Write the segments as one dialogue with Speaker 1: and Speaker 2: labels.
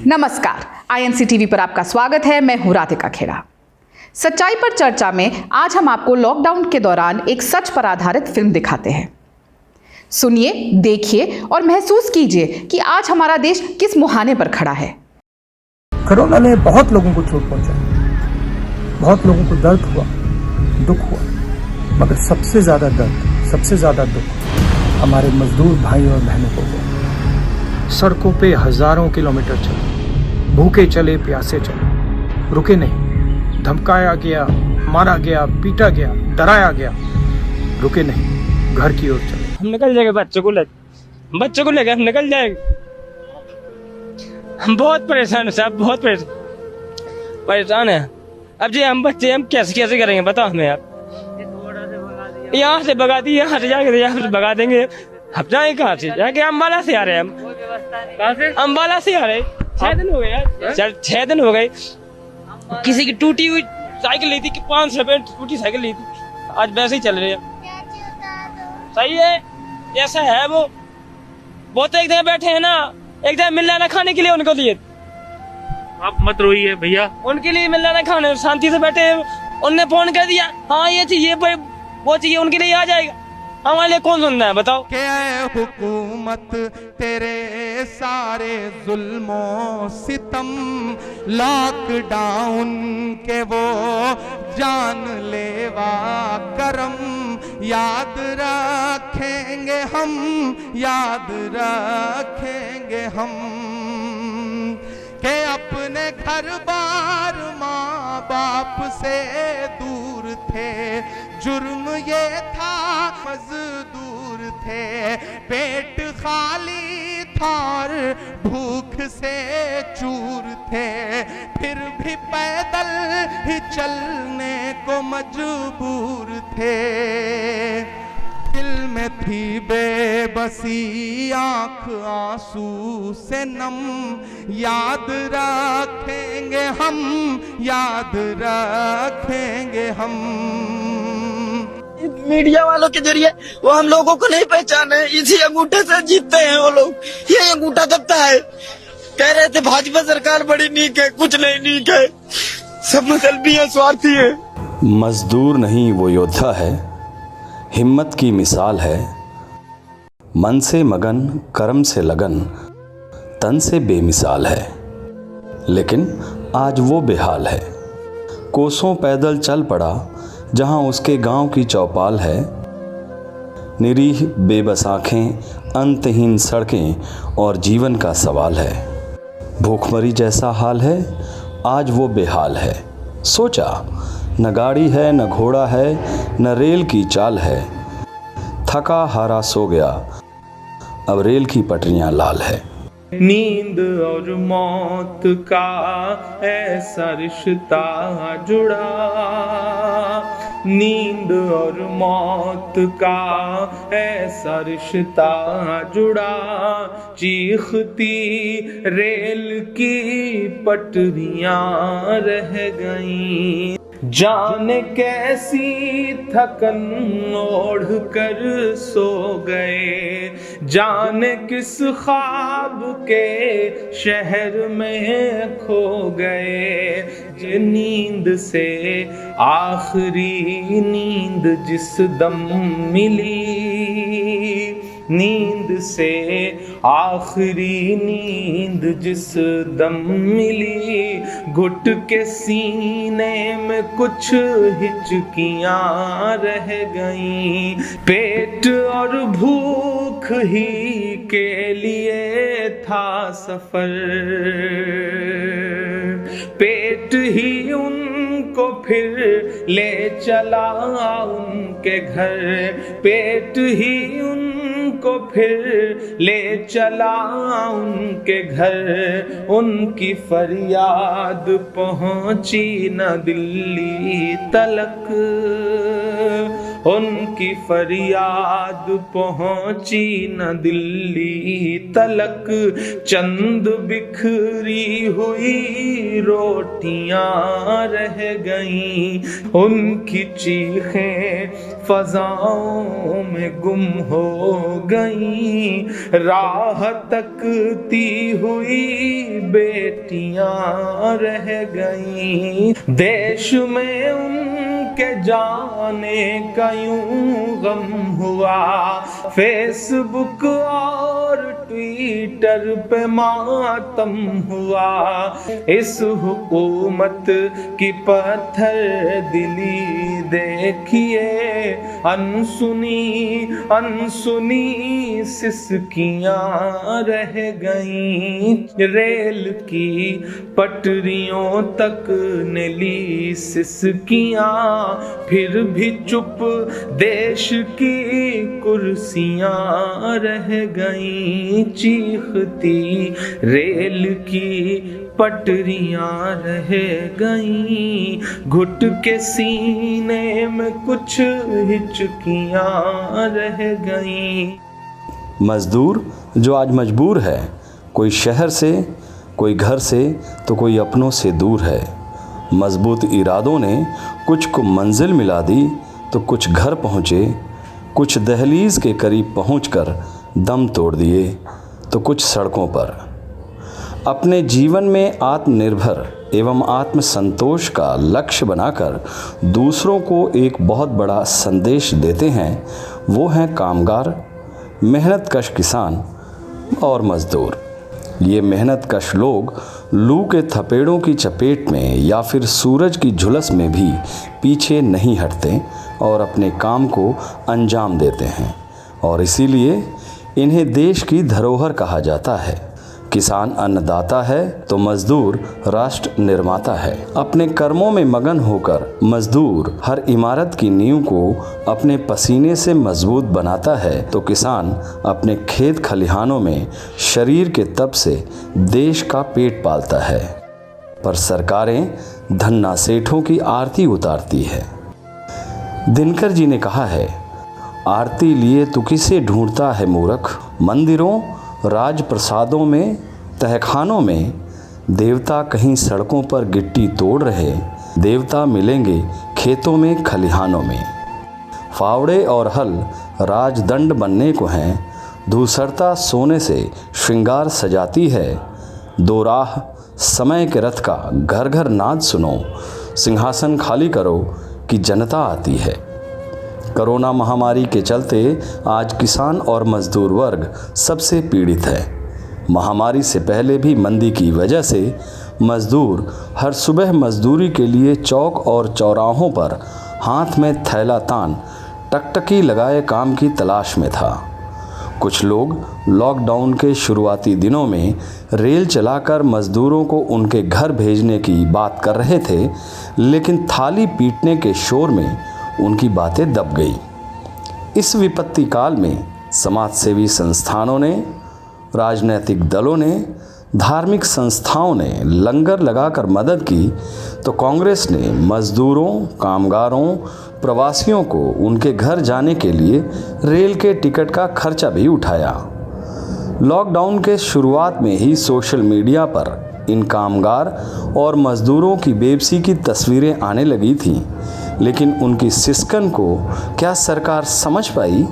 Speaker 1: नमस्कार, INC TV पर आपका स्वागत है। मैं हूं राधिका खेड़ा। सच्चाई पर चर्चा में आज हम आपको लॉकडाउन के दौरान एक सच पर आधारित फिल्म दिखाते हैं। सुनिए, देखिए और महसूस कीजिए कि आज हमारा देश किस मुहाने पर खड़ा है।
Speaker 2: कोरोना ने बहुत लोगों को चोट पहुंचाई, बहुत लोगों को दर्द हुआ, दुख हुआ, मगर सबसे ज्यादा दर्द, सबसे ज्यादा दुख हमारे मजदूर भाई और बहनों को हुआ। सड़कों पे हजारों किलोमीटर चले, भूखे चले, प्यासे चले, रुके नहीं। धमकाया गया, मारा गया, पीटा गया, डराया गया, रुके नहीं, घर की ओर चले।
Speaker 3: हम निकल जाएंगे, बच्चों को लेकर हम निकल जाएंगे। हम बहुत परेशान है साहब, बहुत परेशान है। अब जी हम बच्चे हम कैसे करेंगे बताओ हमें आप। यहाँ से भगा दिए, यहाँ से जाके यहाँ से भगा देंगे। अब जाए कहाँ से, जाके अम्बाला से आ रहे हैं हम। कहाँ से? अम्बाला से आ रहे। 6 दिन हो गए यार, 6 दिन हो गए। किसी की टूटी हुई साइकिल ली थी कि 500 रुपए टूटी साइकिल ली थी, आज वैसे ही चल रहे हैं। सही है, जैसा है वो तो एक जगह बैठे हैं ना, एक जगह मिलना ना खाने के लिए उनको लिए।
Speaker 4: आप मत रोइए भैया,
Speaker 3: उनके लिए मिलना ना खाने, शांति से बैठे हैं। उनने फोन कर दिया, हाँ ये चाहिए वो चाहिए, उनके लिए आ जाएगा। हमारे लिए कौन सुनना है बताओ।
Speaker 5: के हुकूमत तेरे सारे जुल्मों सितम, लॉकडाउन के वो जानलेवा करम, याद रखेंगे हम, याद रखेंगे हम। के अपने घर बार माँ बाप से दूर थे, जुर्म ये था मजदूर थे, पेट खाली था और भूख से चूर थे, फिर भी पैदल ही चलने को मजबूर थे। दिल में थी बेबसी, आंख आंसू से नम, याद रखेंगे हम, याद रखेंगे हम।
Speaker 6: मीडिया वालों के जरिए वो हम लोगों को नहीं पहचाने, इसी अंगूठे से जीतते हैं वो लोग। ये अंगूठा दबता है। कह रहे थे भाजपा सरकार बड़ी नीक है, कुछ नहीं नीक है, सब मतलबी है, स्वार्थी है।
Speaker 7: मजदूर नहीं वो योद्धा है, हिम्मत की मिसाल है, मन से मगन, कर्म से लगन, तन से बेमिसाल है। लेकिन आज वो बेहाल है, कोसों पैदल चल पड़ा जहां उसके गांव की चौपाल है। निरीह बेबस आंखें, अंतहीन सड़कें और जीवन का सवाल है। भूखमरी जैसा हाल है, आज वो बेहाल है। सोचा न गाड़ी है, न घोड़ा है, न रेल की चाल है, थका हारा सो गया, अब रेल की पटरियां लाल है।
Speaker 4: नींद और मौत का ऐसा रिश्ता जुड़ा, नींद और मौत का ऐसा रिश्ता जुड़ा, चीखती रेल की पटरियां रह गईं, जाने कैसी थकन ओढ़ कर सो गए, जाने किस ख्वाब के शहर में खो गए। जे नींद से आखिरी नींद जिस दम मिली, नींद से आखिरी नींद जिस दम मिली, घुट के सीने में कुछ हिचकियां रह गईं, पेट और भूख ही के लिए था सफर, पेट ही उनको फिर ले चला उनके घर, पेट ही उनको फिर ले चला उनके घर। उनकी फरियाद पहुंची न दिल्ली तलक, उनकी फरियाद पहुंची न दिल्ली तलक, चंद बिखरी हुई रोटियां रह गईं, उनकी चीखें फजाओं में गुम हो गई, राह तकती हुई बेटियां रह गई। देश में उनके जाने का यूं गम हुआ, फेसबुक और ट्विटर पे मातम हुआ। इस हुकूमत की पत्थर दिली देखिए, अनसुनी अनसुनी सिसकियां रह गईं। रेल की पटरियों तक ने ली सिसकियां, फिर भी चुप देश की कुर्सियां रह गईं। चीखती रेल की पटरियां रह गईं, घुट के सीने में कुछ हिचकियां रह गईं।
Speaker 7: मजदूर जो आज मजबूर है, कोई शहर से, कोई घर से, तो कोई अपनों से दूर है। मजबूत इरादों ने कुछ को मंजिल मिला दी, तो कुछ घर पहुँचे, कुछ दहलीज के करीब पहुंचकर दम तोड़ दिए, तो कुछ सड़कों पर। अपने जीवन में आत्मनिर्भर एवं आत्मसंतोष का लक्ष्य बनाकर दूसरों को एक बहुत बड़ा संदेश देते हैं, वो हैं कामगार, मेहनतकश किसान और मजदूर। ये मेहनतकश लोग लू के थपेड़ों की चपेट में या फिर सूरज की झुलस में भी पीछे नहीं हटते और अपने काम को अंजाम देते हैं, और इसीलिए इन्हें देश की धरोहर कहा जाता है। किसान अन्नदाता है तो मजदूर राष्ट्र निर्माता है। अपने कर्मों में मगन होकर मजदूर हर इमारत की नींव को अपने पसीने से मजबूत बनाता है, तो किसान अपने खेत खलिहानों में शरीर के तप से देश का पेट पालता है। पर सरकारें धन्ना सेठों की आरती उतारती है। दिनकर जी ने कहा है, आरती लिए तू किसे ढूंढता है मूर्ख, मंदिरों राजप्रसादों में तहखानों में देवता कहीं सड़कों पर गिट्टी तोड़ रहे, देवता मिलेंगे खेतों में खलिहानों में। फावड़े और हल राजदंड बनने को हैं, धूसरता सोने से श्रृंगार सजाती है। दो राह समय के रथ का घर घर नाद सुनो, सिंहासन खाली करो कि जनता आती है। कोरोना महामारी के चलते आज किसान और मजदूर वर्ग सबसे पीड़ित है। महामारी से पहले भी मंदी की वजह से मजदूर हर सुबह मजदूरी के लिए चौक और चौराहों पर हाथ में थैला तान टकटकी लगाए काम की तलाश में था। कुछ लोग लॉकडाउन के शुरुआती दिनों में रेल चलाकर मजदूरों को उनके घर भेजने की बात कर रहे थे, लेकिन थाली पीटने के शोर में उनकी बातें दब गई। इस विपत्ति काल में समाजसेवी संस्थानों ने, राजनीतिक दलों ने, धार्मिक संस्थाओं ने लंगर लगाकर मदद की, तो कांग्रेस ने मजदूरों, कामगारों, प्रवासियों को उनके घर जाने के लिए रेल के टिकट का खर्चा भी उठाया। लॉकडाउन के शुरुआत में ही सोशल मीडिया पर इन कामगार और मजदूरों की बेबसी की तस्वीरें आने लगी थीं, लेकिन उनकी सिसकन को क्या सरकार समझ पाई?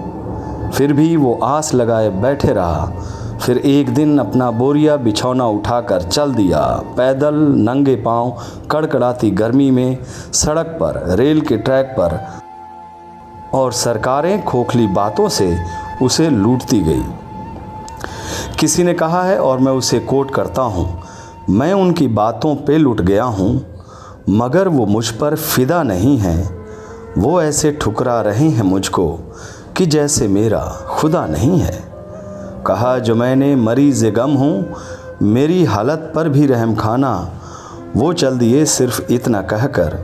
Speaker 7: फिर भी वो आस लगाए बैठे रहा। फिर एक दिन अपना बोरिया बिछौना उठाकर चल दिया, पैदल नंगे पांव कड़कड़ाती गर्मी में सड़क पर, रेल के ट्रैक पर, और सरकारें खोखली बातों से उसे लूटती गई। किसी ने कहा है, और मैं उसे कोट करता हूँ, मैं उनकी बातों पे लुट गया हूँ, मगर वो मुझ पर फिदा नहीं हैं। वो ऐसे ठुकरा रहे हैं मुझको कि जैसे मेरा खुदा नहीं है। कहा जो मैंने मरीज़ गम हूँ, मेरी हालत पर भी रहम खाना। वो चल दिए सिर्फ इतना कहकर,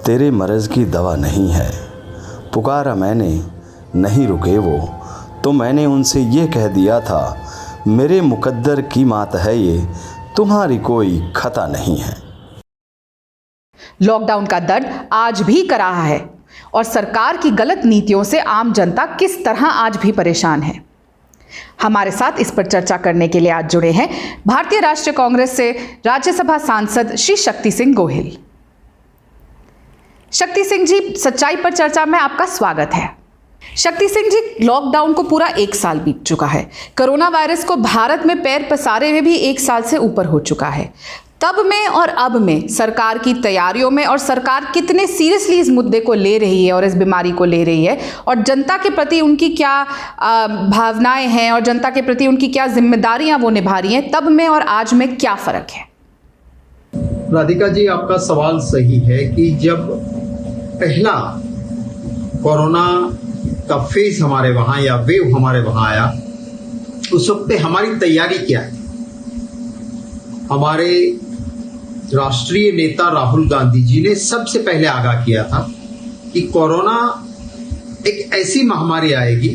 Speaker 7: तेरे मर्ज़ की दवा नहीं है। पुकारा मैंने, नहीं रुके वो, तो मैंने उनसे ये कह दिया था, मेरे मुकद्दर की मात है ये, तुम्हारी कोई खता नहीं है।
Speaker 1: लॉकडाउन का दर्द आज भी कर रहा है और सरकार की गलत नीतियों से आम जनता किस तरह आज भी परेशान है। हमारे साथ इस पर चर्चा करने के लिए आज जुड़े हैं भारतीय राष्ट्रीय कांग्रेस से राज्यसभा सांसद श्री शक्ति सिंह गोहिल। शक्ति सिंह जी, सच्चाई पर चर्चा में आपका स्वागत है। शक्ति सिंह जी, लॉकडाउन को पूरा 1 साल बीत चुका है। कोरोना वायरस को भारत में पैर पसारे हुए भी 1 साल से ऊपर हो चुका है। तब में और अब में सरकार की तैयारियों में और सरकार कितने सीरियसली इस मुद्दे को ले रही है और इस बीमारी को ले रही है, और जनता के प्रति उनकी क्या भावनाएं हैं और जनता के प्रति उनकी क्या जिम्मेदारियां वो निभा रही हैं, तब में और आज में क्या फर्क है?
Speaker 8: राधिका जी, आपका सवाल सही है कि जब पहला कोरोना का फेज हमारे वहां या वेव हमारे वहां आया, उस वक्त हमारी तैयारी क्या है? हमारे राष्ट्रीय नेता राहुल गांधी जी ने सबसे पहले आगाह किया था कि कोरोना एक ऐसी महामारी आएगी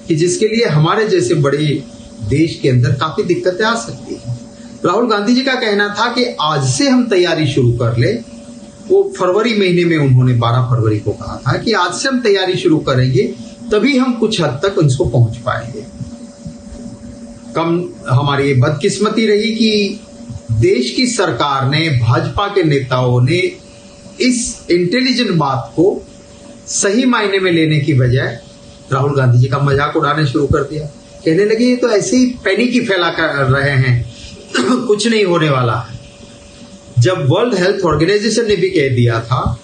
Speaker 8: कि जिसके लिए हमारे जैसे बड़े देश के अंदर काफी दिक्कतें आ सकती हैं। राहुल गांधी जी का कहना था कि आज से हम तैयारी शुरू कर ले। वो फरवरी महीने में उन्होंने 12 फरवरी को कहा था कि आज से हम तैयारी शुरू करेंगे, तभी हम कुछ हद तक इसको पहुंच पाएंगे। कम हमारी बदकिस्मती रही कि देश की सरकार ने, भाजपा के नेताओं ने इस इंटेलिजेंट बात को सही मायने में लेने की बजाय राहुल गांधी जी का मजाक उड़ाने शुरू कर दिया। कहने लगे ये तो ऐसे ही पैनिक ही फैला कर रहे हैं, कुछ नहीं होने वाला है। जब वर्ल्ड हेल्थ ऑर्गेनाइजेशन ने भी कह दिया था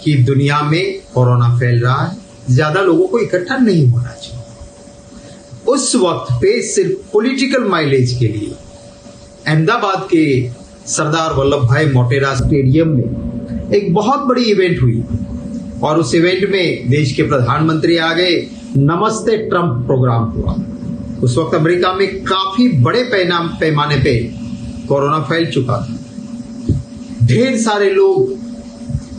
Speaker 8: कि दुनिया में कोरोना फैल रहा है, ज्यादा लोगों को इकट्ठा नहीं होना चाहिए, उस वक्त पे सिर्फ पॉलिटिकल माइलेज के लिए अहमदाबाद के सरदार वल्लभ भाई मोटेरा स्टेडियम में एक बहुत बड़ी इवेंट हुई, और उस इवेंट में देश के प्रधानमंत्री आ गए। नमस्ते ट्रंप प्रोग्राम हुआ। उस वक्त अमेरिका में काफी बड़े पैमाने पे कोरोना फैल चुका था। ढेर सारे लोग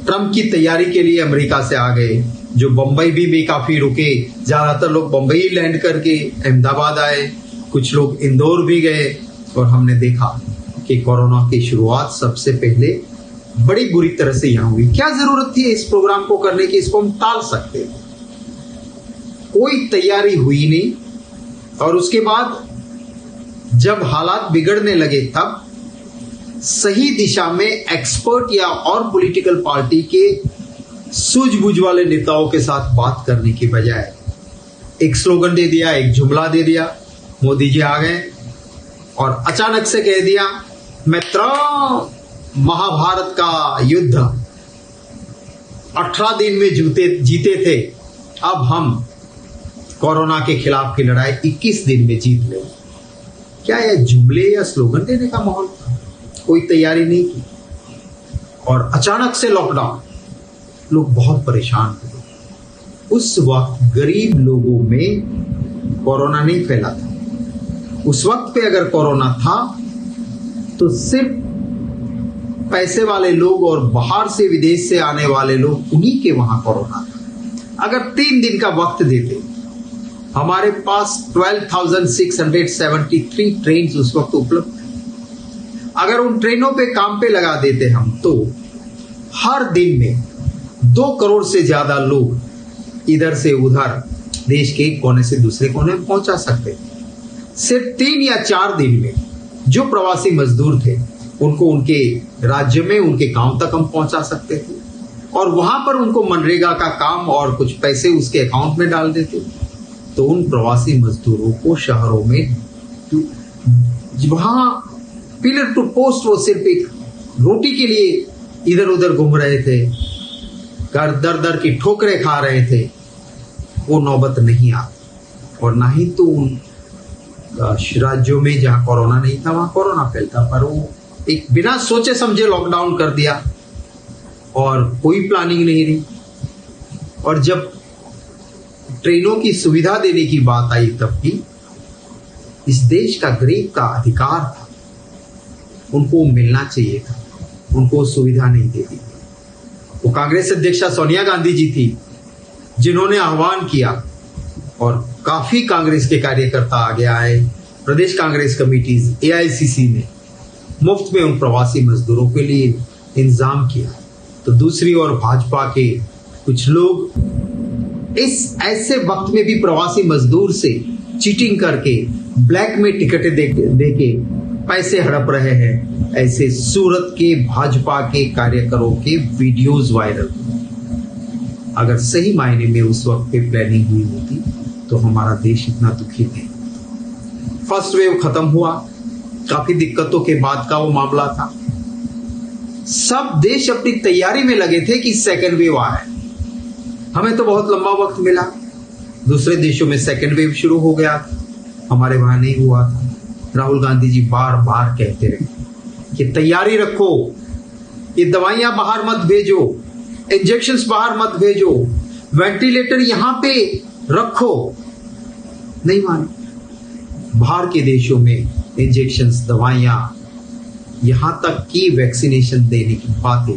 Speaker 8: ट्रंप की तैयारी के लिए अमेरिका से आ गए, जो बंबई भी काफी रुके। ज्यादातर लोग बंबई लैंड करके अहमदाबाद आए, कुछ लोग इंदौर भी गए, और हमने देखा कि कोरोना की शुरुआत सबसे पहले बड़ी बुरी तरह से यहां हुई। क्या जरूरत थी इस प्रोग्राम को करने की? इसको हम टाल सकते थे। कोई तैयारी हुई नहीं, और उसके बाद जब हालात बिगड़ने लगे तब सही दिशा में एक्सपर्ट या और पॉलिटिकल पार्टी के सूझबूझ वाले नेताओं के साथ बात करने की बजाय एक स्लोगन दे दिया, एक जुमला दे दिया। मोदी जी आ गए और अचानक से कह दिया, मित्रों, महाभारत का युद्ध 18 दिन में जीते थे, अब हम कोरोना के खिलाफ की लड़ाई 21 दिन में जीत लेंगे। क्या यह जुमले या स्लोगन देने का माहौल था? कोई तैयारी नहीं की, और अचानक से लॉकडाउन। लोग बहुत परेशान हुए। उस वक्त गरीब लोगों में कोरोना नहीं फैला था। उस वक्त पे अगर कोरोना था तो सिर्फ पैसे वाले लोग और बाहर से, विदेश से आने वाले लोग, उन्हीं के वहां कोरोना था। अगर 3 दिन का वक्त देते, हमारे पास 12,673 ट्रेन उस वक्त उपलब्ध थे। अगर उन ट्रेनों पे काम पे लगा देते हम, तो हर दिन में 2 करोड़ से ज्यादा लोग इधर से उधर देश के एक कोने से दूसरे कोने में पहुंचा सकते थे। सिर्फ 3 या 4 दिन में जो प्रवासी मजदूर थे, उनको उनके राज्य में, उनके गांव तक हम पहुंचा सकते थे, और वहां पर उनको मनरेगा का काम और कुछ पैसे उसके अकाउंट में डाल देते। तो उन प्रवासी मजदूरों को शहरों में, वहां पिलर टू पोस्ट, वो सिर्फ एक रोटी के लिए इधर उधर घूम रहे थे, दर दर की ठोकरें खा रहे थे, वो नौबत नहीं आती। और ना ही तो उन राज्यों में जहां कोरोना नहीं था वहां कोरोना फैलता, पर वो एक बिना सोचे समझे लॉकडाउन कर दिया और कोई प्लानिंग नहीं रही। और जब ट्रेनों की सुविधा देने की बात आई, तब भी इस देश का गरीब का अधिकार था, उनको मिलना चाहिए था, उनको सुविधा नहीं दे दी। वो कांग्रेस अध्यक्षा सोनिया गांधी जी थी जिन्होंने आह्वान किया, और काफी कांग्रेस के कार्यकर्ता आगे आए। प्रदेश कांग्रेस कमेटीज, AICC ने मुफ्त में उन प्रवासी मजदूरों के लिए इंतजाम किया। तो दूसरी ओर भाजपा के कुछ लोग इस ऐसे वक्त में भी प्रवासी मजदूर से चीटिंग करके, ब्लैक में टिकटें देके पैसे हड़प रहे हैं, ऐसे सूरत के भाजपा के कार्यकरों के वीडियोस वायरल। अगर सही मायने में उस वक्त पे प्लानिंग हुई होती तो हमारा देश इतना दुखी नहीं। फर्स्ट वेव खत्म हुआ, काफी दिक्कतों के बाद का वो मामला था। सब देश अपनी तैयारी में लगे थे कि सेकेंड वेव आए। हमें तो बहुत लंबा वक्त मिला, दूसरे देशों में सेकेंड वेव शुरू हो गया था, हमारे वहां नहीं हुआ था। राहुल गांधी जी बार बार कहते रहे कि तैयारी रखो, ये दवाइयां बाहर मत भेजो, इंजेक्शंस बाहर मत भेजो, वेंटिलेटर यहां पे रखो। नहीं माने। बाहर के देशों में इंजेक्शंस, दवाइयां, यहां तक कि वैक्सीनेशन देने की बातें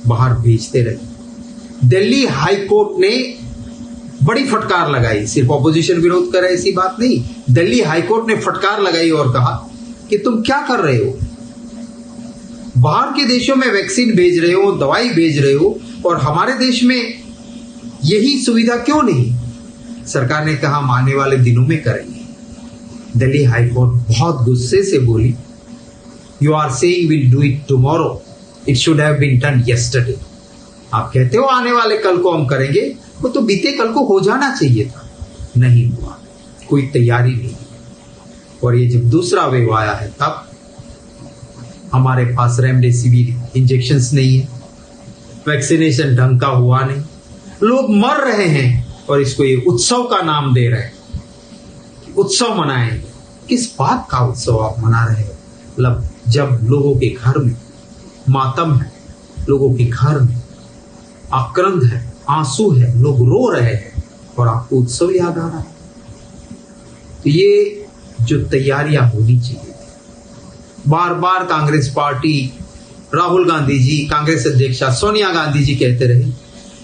Speaker 8: बाहर भेजते रहे। दिल्ली हाई कोर्ट ने बड़ी फटकार लगाई, सिर्फ ऑपोजिशन विरोध करे ऐसी बात नहीं, दिल्ली हाई कोर्ट ने फटकार लगाई और कहा कि तुम क्या कर रहे हो, बाहर के देशों में वैक्सीन भेज रहे हो, दवाई भेज रहे हो, और हमारे देश में यही सुविधा क्यों नहीं। सरकार ने कहा हम आने वाले दिनों में करेंगे। दिल्ली हाई कोर्ट बहुत गुस्से से बोली, you are saying will do it tomorrow, it should have been done yesterday. आप कहते हो आने वाले कल को हम करेंगे, वो तो बीते कल को हो जाना चाहिए था, नहीं हुआ, कोई तैयारी नहीं। और ये जब दूसरा वेव आया है तब हमारे पास रेमडेसिविर इंजेक्शंस नहीं है, वैक्सीनेशन ढंग का हुआ नहीं, लोग मर रहे हैं और इसको ये उत्सव का नाम दे रहे हैं, उत्सव मनाएंगे। किस बात का उत्सव आप मना रहे हो? मतलब जब लोगों के घर में मातम है, लोगों के घर में आक्रांत है, आंसू है, लोग रो रहे हैं और आपको उत्सव याद आ रहा है। तो ये जो तैयारियां होनी चाहिए, बार बार कांग्रेस पार्टी, राहुल गांधी जी, कांग्रेस अध्यक्षा सोनिया गांधी जी कहते रहे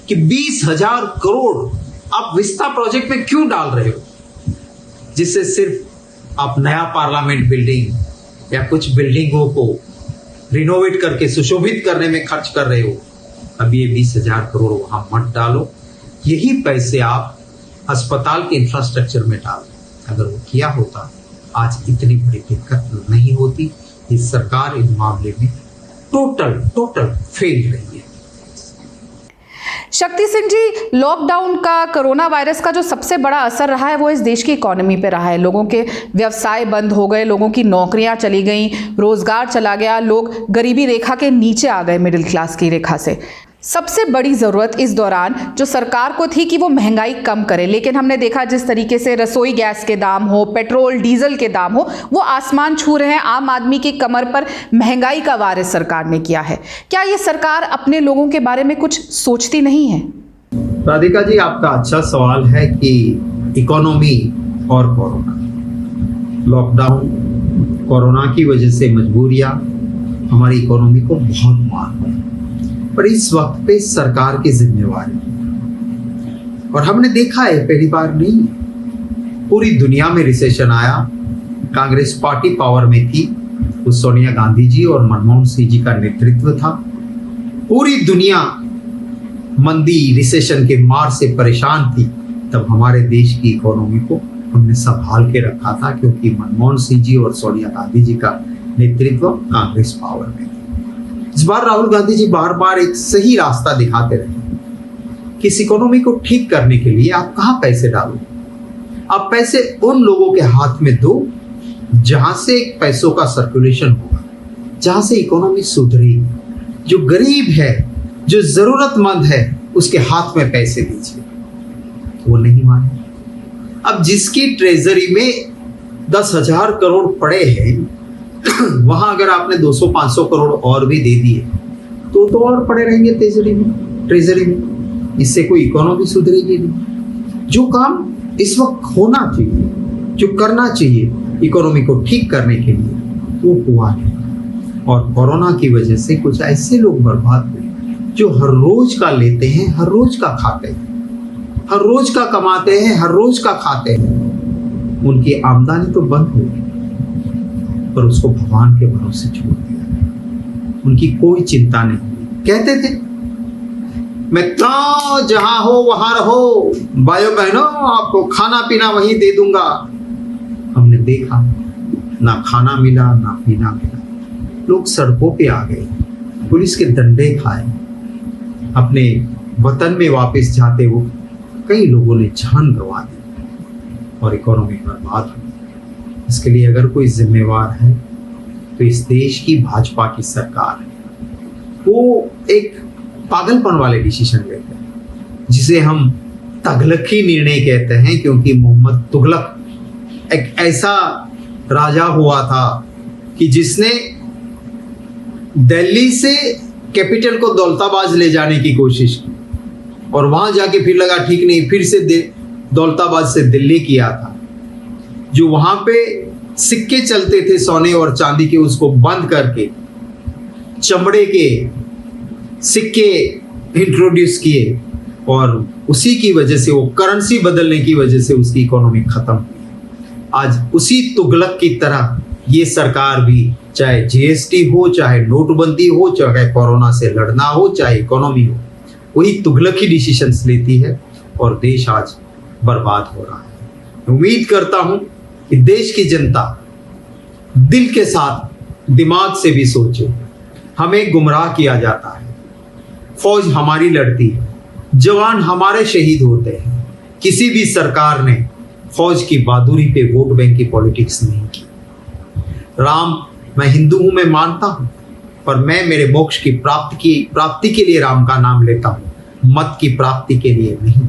Speaker 8: कि 20,000 करोड़ आप विस्ता प्रोजेक्ट में क्यों डाल रहे हो, जिससे सिर्फ आप नया पार्लियामेंट बिल्डिंग या कुछ बिल्डिंगों को रिनोवेट करके सुशोभित करने में खर्च कर रहे हो। अब ये 20,000 करोड़ वहां मत डालो, यही पैसे आप अस्पताल के इंफ्रास्ट्रक्चर में डालो। अगर वो किया होता आज इतनी बड़ी दिक्कत नहीं होती। ये सरकार इस मामले में टोटल फेल रही है।
Speaker 1: शक्ति सिंह जी, लॉकडाउन का, कोरोना वायरस का जो सबसे बड़ा असर रहा है वो इस देश की इकोनॉमी पे रहा है। लोगों के व्यवसाय बंद हो गए, लोगों की नौकरियां चली गईं, रोजगार चला गया, लोग गरीबी रेखा के नीचे आ गए, मिडिल क्लास की रेखा से। सबसे बड़ी ज़रूरत इस दौरान जो सरकार को थी कि वो महंगाई कम करे, लेकिन हमने देखा जिस तरीके से रसोई गैस के दाम हो, पेट्रोल डीजल के दाम हो, वो आसमान छू रहे हैं। आम आदमी की कमर पर महंगाई का वार इस सरकार ने किया है। क्या ये सरकार अपने लोगों के बारे में कुछ सोचती नहीं है?
Speaker 8: राधिका जी, आपका अच्छा सवाल है कि इकोनॉमी और कोरोना, लॉकडाउन, कोरोना की वजह से मजबूरियां हमारी इकोनॉमी को बहुत मार रही, पर इस वक्त पे सरकार की जिम्मेवारी। और हमने देखा है, पहली बार नहीं, पूरी दुनिया में रिसेशन आया, कांग्रेस पार्टी पावर में थी, वो सोनिया गांधी जी और मनमोहन सिंह जी का नेतृत्व था। पूरी दुनिया मंदी, रिसेशन के मार से परेशान थी, तब हमारे देश की इकोनॉमी को हमने संभाल के रखा था, क्योंकि मनमोहन सिंह जी और सोनिया गांधी जी का नेतृत्व कांग्रेस पावर में। इस बार राहुल गांधी जी बार बार एक सही रास्ता दिखाते रहे कि इस इकोनॉमी को ठीक करने के लिए आप कहां पैसे डालो। आप पैसे उन लोगों के हाथ में दो जहां से पैसों का सर्कुलेशन होगा, जहां से इकोनॉमी सुधरेगी। जो गरीब है, जो जरूरतमंद है, उसके हाथ में पैसे दीजिए। वो नहीं माने। अब जिसकी ट्रेजरी में 10,000 करोड़ पड़े हैं, वहां अगर आपने 200-500 करोड़ और भी दे दिए तो और पड़े रहेंगे ट्रेजरी में। इससे कोई इकोनॉमी सुधरेगी नहीं। जो काम इस वक्त होना चाहिए, जो करना चाहिए इकोनॉमी को ठीक करने के लिए, वो हुआ है। और कोरोना की वजह से कुछ ऐसे लोग बर्बाद हुए जो हर रोज का लेते हैं, हर रोज का खाते हैं, हर रोज का कमाते हैं, हर रोज का खाते हैं। उनकी आमदनी तो बंद हो गई, पर उसको भगवान के भरोसे छोड़ दिया। उनकी कोई चिंता नहीं। कहते थे मैं जहां हो वहां रहो, भाइयों बहनों, आपको खाना पीना वहीं दे दूंगा। हमने देखा ना खाना मिला, ना पीना मिला। लोग सड़कों पे आ गए, पुलिस के डंडे खाए। अपने वतन में वापस जाते हुए कई लोगों ने जान गंवा दी और इकोनॉमी बर्बाद हुई। इसके लिए अगर कोई जिम्मेवार है तो इस देश की भाजपा की सरकार है। वो एक पागलपन वाले डिसीजन लेते हैं जिसे हम तगलकी निर्णय कहते हैं, क्योंकि मोहम्मद तुगलक एक ऐसा राजा हुआ था कि जिसने दिल्ली से कैपिटल को दौलताबाद ले जाने की कोशिश की और वहां जाके फिर लगा ठीक नहीं, फिर से दौलताबाद से दिल्ली किया था। जो वहां पे सिक्के चलते थे सोने और चांदी के, उसको बंद करके चमड़े के सिक्के इंट्रोड्यूस किए और उसी की वजह से, वो करेंसी बदलने की वजह से उसकी इकोनॉमी खत्म हुई। आज उसी तुगलक की तरह ये सरकार भी, चाहे जीएसटी हो, चाहे नोटबंदी हो, चाहे कोरोना से लड़ना हो, चाहे इकोनॉमी हो, वही तुगलकी डिसीजंस लेती है और देश आज बर्बाद हो रहा है। उम्मीद करता हूं कि देश की जनता दिल के साथ दिमाग से भी सोचे। हमें गुमराह किया जाता है, फौज हमारी लड़ती है, जवान हमारे शहीद होते हैं। किसी भी सरकार ने फौज की बहादुरी पे वोट बैंक की पॉलिटिक्स नहीं की। राम, मैं हिंदू हूं, मैं मानता हूं, पर मैं मेरे मोक्ष की प्राप्ति के लिए राम का नाम लेता हूं, मत की प्राप्ति के लिए नहीं।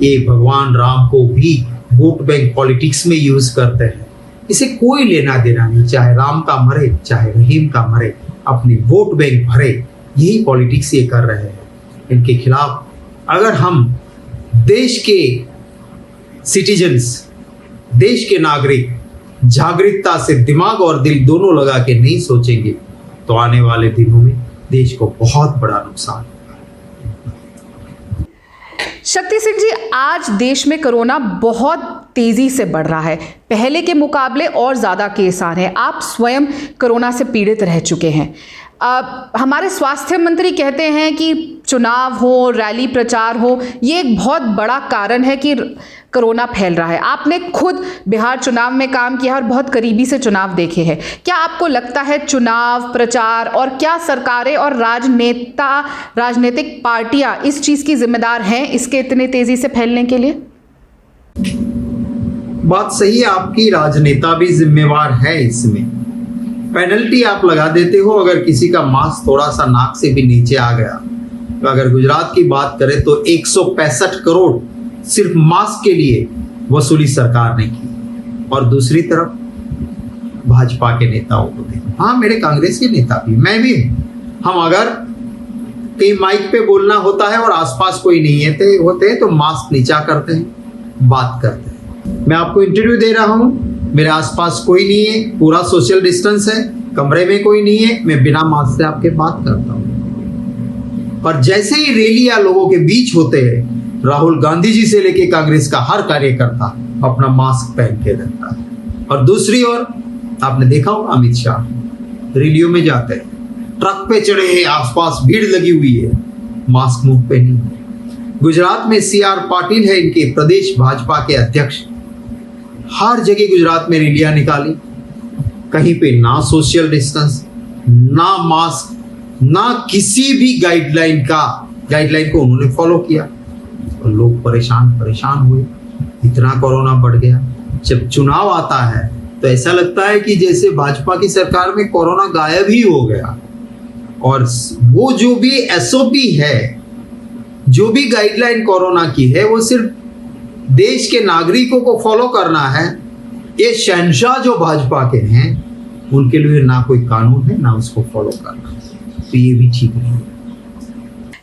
Speaker 8: ये भगवान राम को भी वोट बैंक पॉलिटिक्स में यूज करते हैं। इसे कोई लेना देना नहीं, चाहे राम का मरे चाहे रहीम का मरे, अपनी वोट बैंक भरे, यही पॉलिटिक्स ये कर रहे हैं। इनके खिलाफ अगर हम देश के सिटीजन्स, देश के नागरिक जागरूकता से दिमाग और दिल दोनों लगा के नहीं सोचेंगे तो आने वाले दिनों में देश को बहुत बड़ा नुकसान।
Speaker 1: शक्ति सिंह जी, आज देश में कोरोना बहुत तेजी से बढ़ रहा है, पहले के मुकाबले और ज़्यादा केस आ रहे हैं। आप स्वयं कोरोना से पीड़ित रह चुके हैं। हमारे स्वास्थ्य मंत्री कहते हैं कि चुनाव हो, रैली प्रचार हो, ये एक बहुत बड़ा कारण है कि कोरोना फैल रहा है। आपने खुद बिहार चुनाव में काम किया और बहुत करीबी से चुनाव देखे हैं। क्या आपको लगता है चुनाव प्रचार और क्या सरकारें और राजनीतिक पार्टियां इस चीज़ की जिम्मेदार हैं इसके इतने तेजी से फैलने के लिए?
Speaker 8: बात सही है आपकी, राजनेता भी जिम्मेवार है इसमें। पेनल्टी आप लगा देते हो अगर किसी का मास्क थोड़ा सा नाक से भी नीचे आ गया। तो अगर गुजरात की बात करें तो 165 करोड़ सिर्फ मास्क के लिए वसूली सरकार ने की। और दूसरी तरफ भाजपा के नेताओं को देखो, हाँ मेरे कांग्रेस के नेता भी, मैं भी, हम अगर कहीं माइक पे बोलना होता है और आसपास कोई नहीं होते हैं तो मास्क नीचा करते हैं, बात करते हैं। मैं आपको इंटरव्यू दे रहा हूं, मेरे आसपास कोई नहीं है, पूरा सोशल डिस्टेंस है, कमरे में कोई नहीं है, मैं बिना मास्क से आपके बात करता हूं। और जैसे ही रैली या लोगों के बीच होते हैं, राहुल गांधी जी से लेके कांग्रेस का हर कार्यकर्ता अपना मास्क पहन के रहता है। और दूसरी ओर आपने देखा होगा अमित शाह रैलियों में जाते हैं, ट्रक पे चढ़े हैं, आसपास भीड़ लगी हुई है, मास्क मुंह पे नहीं। गुजरात में CR पाटिल है इनके प्रदेश भाजपा के अध्यक्ष, हर जगह गुजरात में रैलियां निकाली, कहीं पे ना सोशल डिस्टेंस, ना मास्क, ना किसी भी गाइडलाइन को उन्होंने फॉलो किया और लोग परेशान हुए। इतना कोरोना बढ़ गया। जब चुनाव आता है तो ऐसा लगता है कि जैसे भाजपा की सरकार में कोरोना गायब ही हो गया। और वो जो भी SOP है, जो भी गाइडलाइन कोरोना की है, वो सिर्फ देश के नागरिकों को फॉलो करना है। ये शहंशाह जो भाजपा के हैं उनके लिए ना कोई कानून है ना उसको फॉलो करना, तो ये भी ठीक नहीं।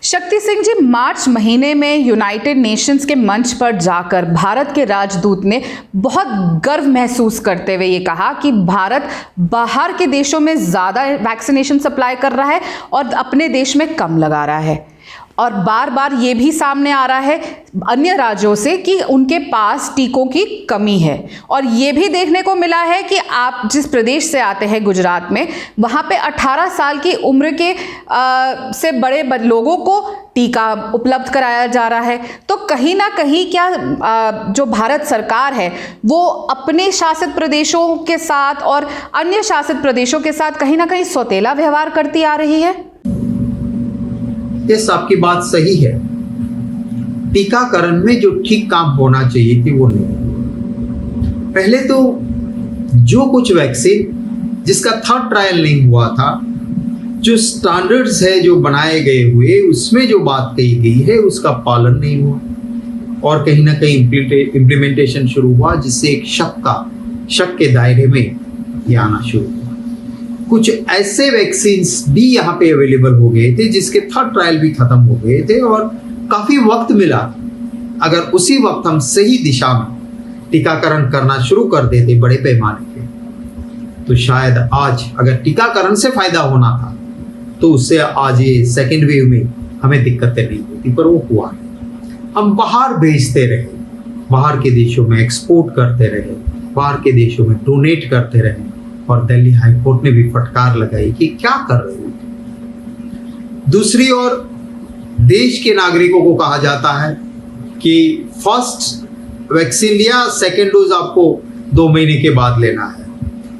Speaker 1: शक्ति सिंह जी, मार्च महीने में यूनाइटेड नेशंस के मंच पर जाकर भारत के राजदूत ने बहुत गर्व महसूस करते हुए ये कहा कि भारत बाहर के देशों में ज़्यादा वैक्सीनेशन सप्लाई कर रहा है और अपने देश में कम लगा रहा है। और बार बार ये भी सामने आ रहा है अन्य राज्यों से कि उनके पास टीकों की कमी है। और ये भी देखने को मिला है कि आप जिस प्रदेश से आते हैं गुजरात में, वहाँ पे 18 साल की उम्र के से बड़े लोगों को टीका उपलब्ध कराया जा रहा है। तो कहीं ना कहीं क्या जो भारत सरकार है वो अपने शासित प्रदेशों के साथ और अन्य शासित प्रदेशों के साथ कहीं ना कहीं सौतेला व्यवहार करती आ रही है?
Speaker 8: यस, आपकी बात सही है। टीकाकरण में जो ठीक काम होना चाहिए थी वो नहीं। पहले तो जो कुछ वैक्सीन जिसका थर्ड ट्रायल नहीं हुआ था, जो स्टैंडर्ड्स है जो बनाए गए हुए, उसमें जो बात कही गई है उसका पालन नहीं हुआ और कहीं ना कहीं इम्प्लीमेंटेशन शुरू हुआ, जिससे एक शक के दायरे में ये आना शुरू हुआ। कुछ ऐसे वैक्सीन्स भी यहाँ पे अवेलेबल हो गए थे जिसके थर्ड ट्रायल भी खत्म हो गए थे और काफी वक्त मिला। अगर उसी वक्त हम सही दिशा में टीकाकरण करना शुरू कर देते बड़े पैमाने पे, तो शायद आज अगर टीकाकरण से फायदा होना था तो उससे आज ये सेकेंड वेव में हमें दिक्कतें नहीं होती, पर वो हुआ। हम बाहर भेजते रहे, बाहर के देशों में एक्सपोर्ट करते रहे, बाहर के देशों में डोनेट करते रहे और दिल्ली हाई कोर्ट ने भी फटकार लगाई कि क्या कर रहे हो। दूसरी ओर देश के नागरिकों को कहा जाता है कि फर्स्ट वैक्सीन लिया, सेकेंड डोज आपको 2 महीने के बाद लेना है।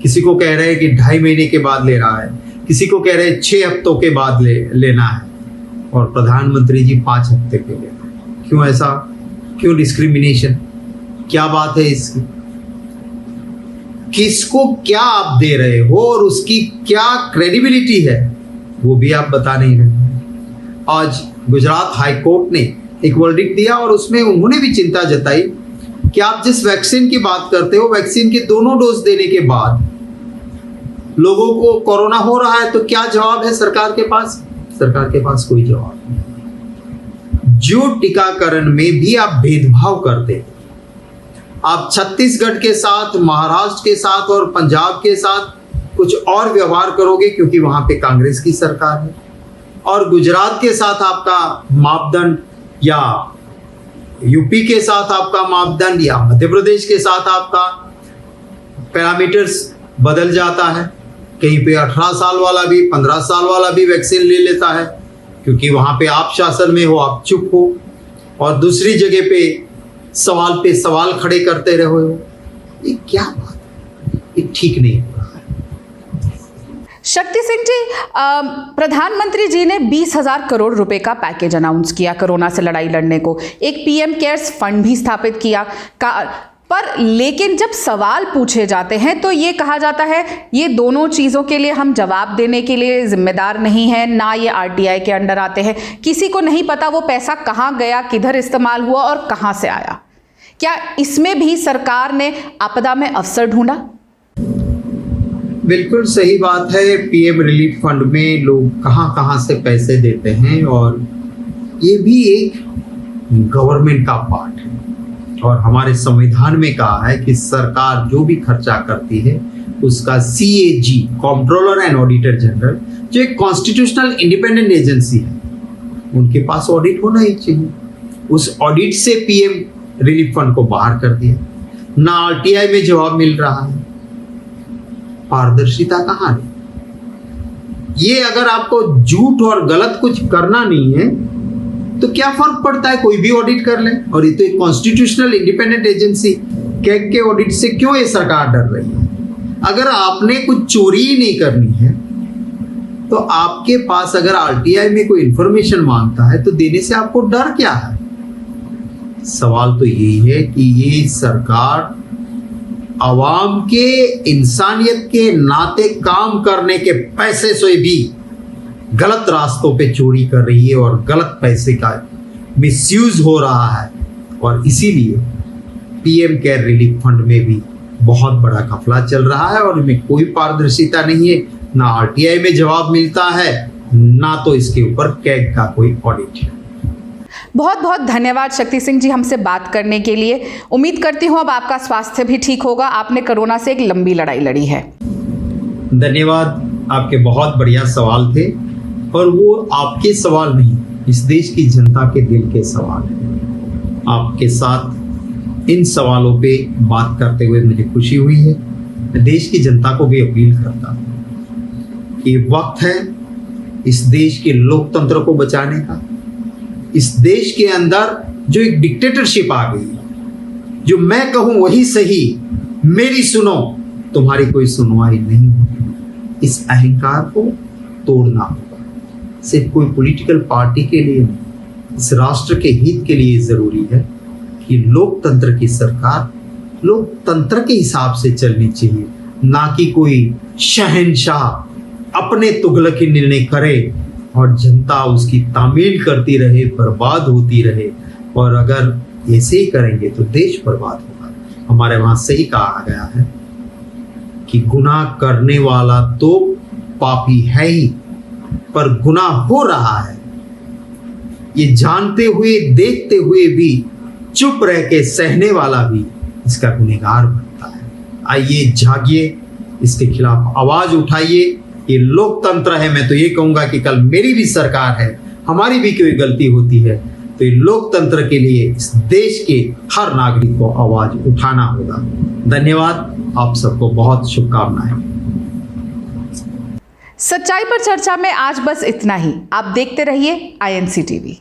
Speaker 8: किसी को कह रहे हैं कि 2.5 महीने के बाद लेना है, किसी को कह रहे हैं 6 हफ्तों के बाद लेना है और प्रधानमंत्री जी 5 हफ्ते पे लेना है। क्यों ऐसा? क्यों डिस्क्रिमिनेशन? क्या बात है इसकी? किसको क्या आप दे रहे हो और उसकी क्या क्रेडिबिलिटी है वो भी आप बता नहीं रहे। आज गुजरात हाई कोर्ट ने एक वर्डिक्ट दिया और उसमें उन्होंने भी चिंता जताई कि आप जिस वैक्सीन की बात करते हो, वैक्सीन के दोनों डोज देने के बाद लोगों को कोरोना हो रहा है, तो क्या जवाब है सरकार के पास? सरकार के पास कोई जवाब नहीं। जो टीकाकरण में भी आप भेदभाव करते हो, आप छत्तीसगढ़ के साथ, महाराष्ट्र के साथ और पंजाब के साथ कुछ और व्यवहार करोगे क्योंकि वहां पे कांग्रेस की सरकार है, और गुजरात के साथ आपका मापदंड या यूपी के साथ आपका मापदंड या मध्य प्रदेश के साथ आपका पैरामीटर्स बदल जाता है। कहीं पे 18 साल वाला भी 15 साल वाला भी वैक्सीन ले लेता है क्योंकि वहां पे आप शासन में हो, आप चुप हो, और दूसरी जगह पे सवाल खड़े करते रहे हो। ये क्या बात है? ये ठीक नहीं हो रहा है।
Speaker 1: शक्ति सिंह जी, प्रधानमंत्री जी ने 20,000 करोड़ रुपए का पैकेज अनाउंस किया कोरोना से लड़ाई लड़ने को। एक पीएम केयर्स फंड भी स्थापित किया पर लेकिन जब सवाल पूछे जाते हैं तो ये कहा जाता है ये दोनों चीज़ों के लिए हम जवाब देने के लिए जिम्मेदार नहीं हैं, ना ये आरटीआई के अंडर आते हैं। किसी को नहीं पता वो पैसा कहाँ गया, किधर इस्तेमाल हुआ और कहाँ से आया। क्या इसमें भी सरकार ने आपदा में अवसर ढूंढा?
Speaker 8: बिल्कुल सही बात है। पीएम रिलीफ फंड में लोग कहाँ कहाँ से पैसे देते हैं और ये भी एक गवर्नमेंट का पार्ट है और हमारे संविधान में कहा है कि सरकार जो भी खर्चा करती है उसका CAG, controller and auditor general, जो एक कॉन्स्टिट्यूशनल इंडिपेंडेंट एजेंसी है, उनके पास ऑडिट होना ही चाहिए। उस ऑडिट से पीएम रिलीफ फंड को बाहर कर दिया। ना आरटीआई में जवाब मिल रहा है, पारदर्शिता कहाँ है? ये अगर आपको झूठ और गलत कुछ करना नहीं है तो क्या फर्क पड़ता है, कोई भी ऑडिट कर ले। और ये तो एक कॉन्स्टिट्यूशनल इंडिपेंडेंट एजेंसी कैग के ऑडिट से क्यों ये सरकार डर रही है? अगर आपने कुछ चोरी ही नहीं करनी है तो आपके पास अगर आरटीआई में कोई इंफॉर्मेशन मांगता है तो देने से आपको डर क्या है? सवाल तो यही है कि ये सरकार आवाम के इंसानियत के नाते काम करने के पैसे से भी गलत रास्तों पे चोरी कर रही है और गलत पैसे का मिसयूज हो रहा है। और इसीलिए पीएम केयर रिलीफ फंड में भी बहुत बड़ा घपला चल रहा है और इनमें कोई पारदर्शिता नहीं है। ना आरटीआई में जवाब मिलता है, ना तो इसके ऊपर कैग का कोई ऑडिट है।
Speaker 1: बहुत बहुत धन्यवाद शक्ति सिंह जी हमसे बात करने के लिए। उम्मीद करती हूँ अब आपका स्वास्थ्य भी ठीक होगा। आपने कोरोना से एक लंबी लड़ाई लड़ी है।
Speaker 8: धन्यवाद, आपके बहुत बढ़िया सवाल थे और वो आपके सवाल नहीं, इस देश की जनता के दिल के सवाल हैं। आपके साथ इन सवालों पे बात करते हुए मुझे खुशी हुई है। मैं देश की जनता को भी अपील करता हूँ कि वक्त है इस देश के लोकतंत्र को बचाने का। इस देश के अंदर जो एक डिक्टेटरशिप आ गई, जो मैं कहूँ वही सही, मेरी सुनो, तुम्हारी कोई सुनवाई नहीं होगी, इस अहंकार को तोड़ना होगा। सिर्फ कोई पॉलिटिकल पार्टी के लिए नहीं, इस राष्ट्र के हित के लिए जरूरी है कि लोकतंत्र की सरकार लोकतंत्र के हिसाब से चलनी चाहिए, ना कि कोई शहंशाह अपने तुगलकी निर्णय करे और जनता उसकी तामील करती रहे, बर्बाद होती रहे। और अगर ऐसे ही करेंगे तो देश बर्बाद होगा। हमारे वहां सही कहा गया है कि गुनाह करने वाला तो पापी है ही, पर गुनाह हो रहा है ये जानते हुए देखते हुए भी चुप रह के सहने वाला भी इसका गुनहगार बनता है। आइए जागिए, इसके खिलाफ आवाज उठाइए। ये लोकतंत्र है। मैं तो ये कहूंगा कि कल मेरी भी सरकार है, हमारी भी कोई गलती होती है तो ये लोकतंत्र के लिए इस देश के हर नागरिक को आवाज उठाना होगा। धन्यवाद। आप सबको बहुत शुभकामनाएं।
Speaker 1: सच्चाई पर चर्चा में आज बस इतना ही। आप देखते रहिए INC TV।